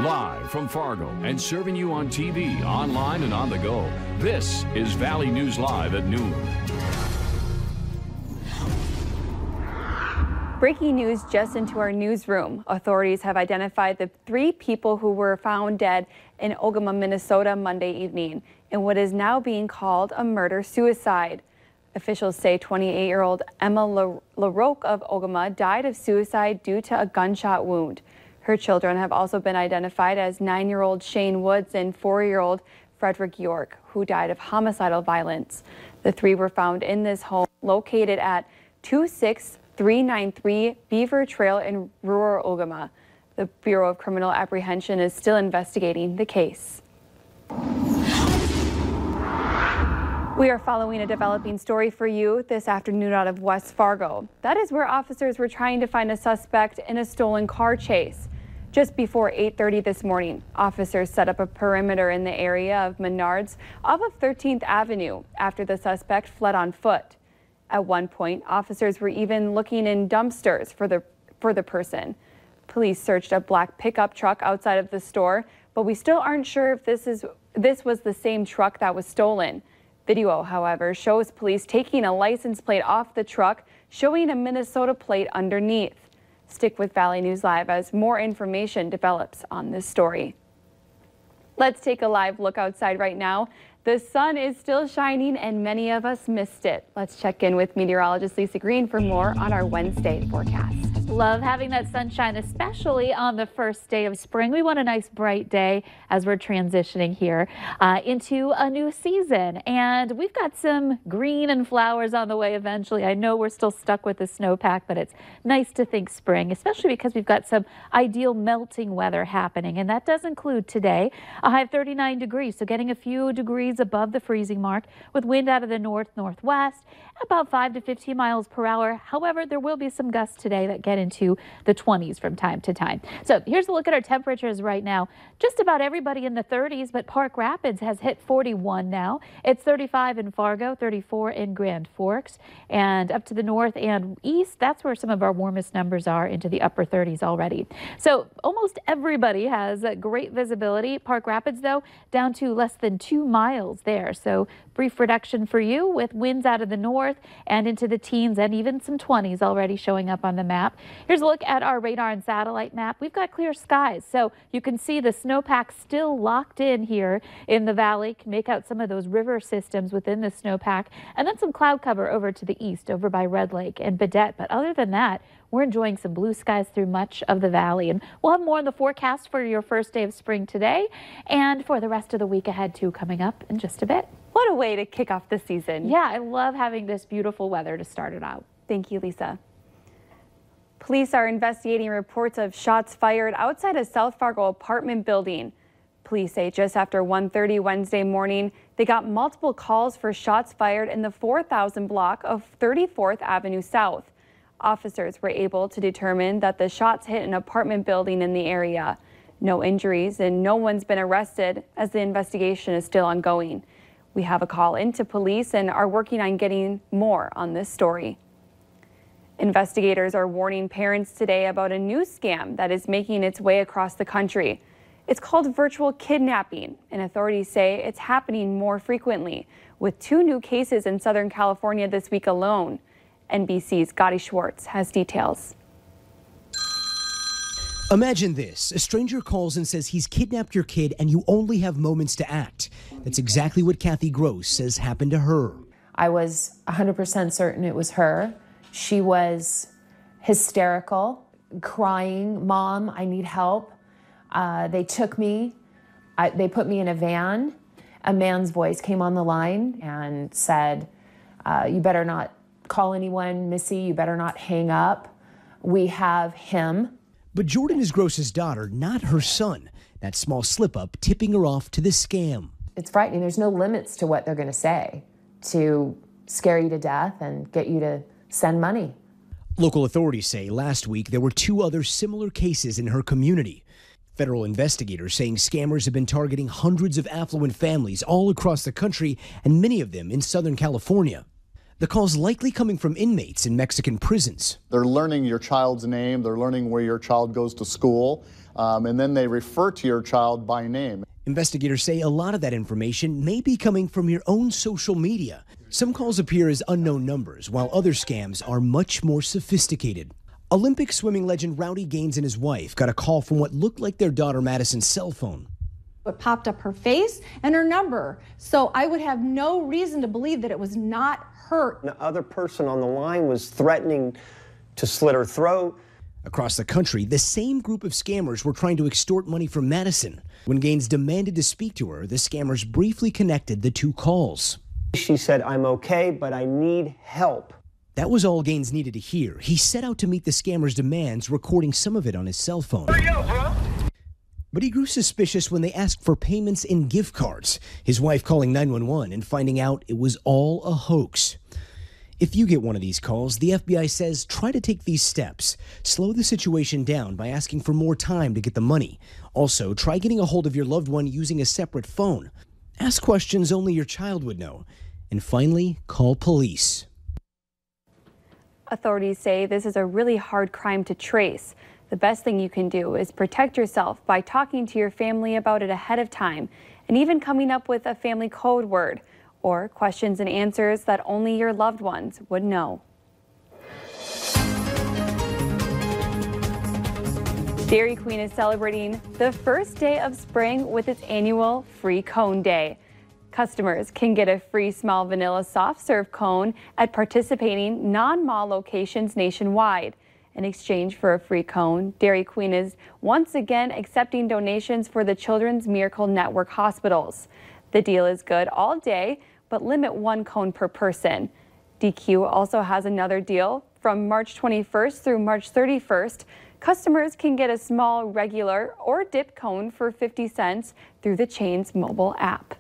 Live from Fargo and serving you on TV, online, and on the go. This is Valley News Live at noon. Breaking news just into our newsroom. Authorities have identified the 3 people who were found dead in Ogama, Minnesota Monday evening in what is now being called a murder-suicide. Officials say 28-year-old Emma LaRoque of Ogama died of suicide due to a gunshot wound. Her children have also been identified as 9-year-old Shane Woods and 4-year-old Frederick York, who died of homicidal violence. The 3 were found in this home located at 26393 Beaver Trail in rural Ogama. The Bureau of Criminal Apprehension is still investigating the case. We are following a developing story for you this afternoon out of West Fargo. That is where officers were trying to find a suspect in a stolen car chase. Just before 8:30 this morning, officers set up a perimeter in the area of Menards off of 13th Avenue after the suspect fled on foot. At one point, officers were even looking in dumpsters for the person. Police searched a black pickup truck outside of the store, but we still aren't sure if this was the same truck that was stolen. Video, however, shows police taking a license plate off the truck, showing a Minnesota plate underneath. Stick with Valley News Live as more information develops on this story. Let's take a live look outside right now. The sun is still shining and many of us missed it. Let's check in with meteorologist Lisa Green for more on our Wednesday forecast. Love having that sunshine, especially on the first day of spring. We want a nice bright day as we're transitioning here into a new season. And we've got some green and flowers on the way eventually. I know we're still stuck with the snowpack, but it's nice to think spring, especially because we've got some ideal melting weather happening. And that does include today a high of 39 degrees, so getting a few degrees above the freezing mark with wind out of the north-northwest, about 5 to 15 miles per hour. However, there will be some gusts today that get into the 20s from time to time. So here's a look at our temperatures right now. Just about everybody in the 30s, but Park Rapids has hit 41 now. It's 35 in Fargo, 34 in Grand Forks, and up to the north and east, that's where some of our warmest numbers are, into the upper 30s already. So almost everybody has great visibility. Park Rapids, though, down to less than 2 miles there. So brief reduction for you with winds out of the north and into the teens and even some 20s already showing up on the map. Here's a look at our radar and satellite map. We've got clear skies, so you can see the snowpack still locked in here in the valley. Can make out some of those river systems within the snowpack, and then some cloud cover over to the east over by Red Lake and Badette. But other than that, we're enjoying some blue skies through much of the valley, and we'll have more on the forecast for your first day of spring today and for the rest of the week ahead too, coming up in just a bit. What a way to kick off the season. Yeah, I love having this beautiful weather to start it out. Thank you, Lisa. Police are investigating reports of shots fired outside a South Fargo apartment building. Police say just after 1:30 Wednesday morning, they got multiple calls for shots fired in the 4000 block of 34th Avenue South. Officers were able to determine that the shots hit an apartment building in the area. No injuries and no one's been arrested as the investigation is still ongoing. We have a call into police and are working on getting more on this story. Investigators are warning parents today about a new scam that is making its way across the country. It's called virtual kidnapping, and authorities say it's happening more frequently, with 2 new cases in Southern California this week alone. NBC's Gotti Schwartz has details. Imagine this. A stranger calls and says he's kidnapped your kid and you only have moments to act. That's exactly what Kathy Gross says happened to her. I was 100% certain it was her. She was hysterical, crying, "Mom, I need help." They took me. They put me in a van. A man's voice came on the line and said, "You better not call anyone, Missy. You better not hang up. We have him." But Jordan is Gross's daughter, not her son. That small slip-up tipping her off to the scam. It's frightening. There's no limits to what they're going to say to scare you to death and get you to send money. Local authorities say last week there were 2 other similar cases in her community. Federal investigators saying scammers have been targeting hundreds of affluent families all across the country, and many of them in Southern California. The call's likely coming from inmates in Mexican prisons. They're learning your child's name. They're learning where your child goes to school. and then they refer to your child by name. Investigators say a lot of that information may be coming from your own social media. Some calls appear as unknown numbers, while other scams are much more sophisticated. Olympic swimming legend Rowdy Gaines and his wife got a call from what looked like their daughter Madison's cell phone. It popped up her face and her number, so I would have no reason to believe that it was not her. The other person on the line was threatening to slit her throat. Across the country, the same group of scammers were trying to extort money from Madison. When Gaines demanded to speak to her, the scammers briefly connected the two calls. She said, "I'm okay, but I need help." That was all Gaines needed to hear. He set out to meet the scammers' demands, recording some of it on his cell phone. But he grew suspicious when they asked for payments in gift cards, his wife calling 911 and finding out it was all a hoax. If you get one of these calls, the FBI says try to take these steps. Slow the situation down by asking for more time to get the money. Also, try getting a hold of your loved one using a separate phone. Ask questions only your child would know. And finally, call police. Authorities say this is a really hard crime to trace. The best thing you can do is protect yourself by talking to your family about it ahead of time and even coming up with a family code word or questions and answers that only your loved ones would know. Dairy Queen is celebrating the first day of spring with its annual Free Cone Day. Customers can get a free small vanilla soft serve cone at participating non-mall locations nationwide. In exchange for a free cone, Dairy Queen is once again accepting donations for the Children's Miracle Network hospitals. The deal is good all day, but limit one cone per person. DQ also has another deal. From March 21st through March 31st, customers can get a small regular or dip cone for 50 cents through the chain's mobile app.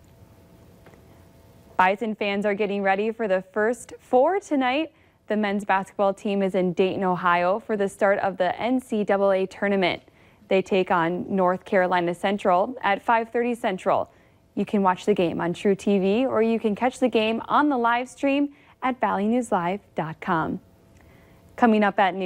Bison fans are getting ready for the first four tonight. The men's basketball team is in Dayton, Ohio for the start of the NCAA tournament. They take on North Carolina Central at 5:30 Central. You can watch the game on True TV or you can catch the game on the live stream at valleynewslive.com. Coming up at noon.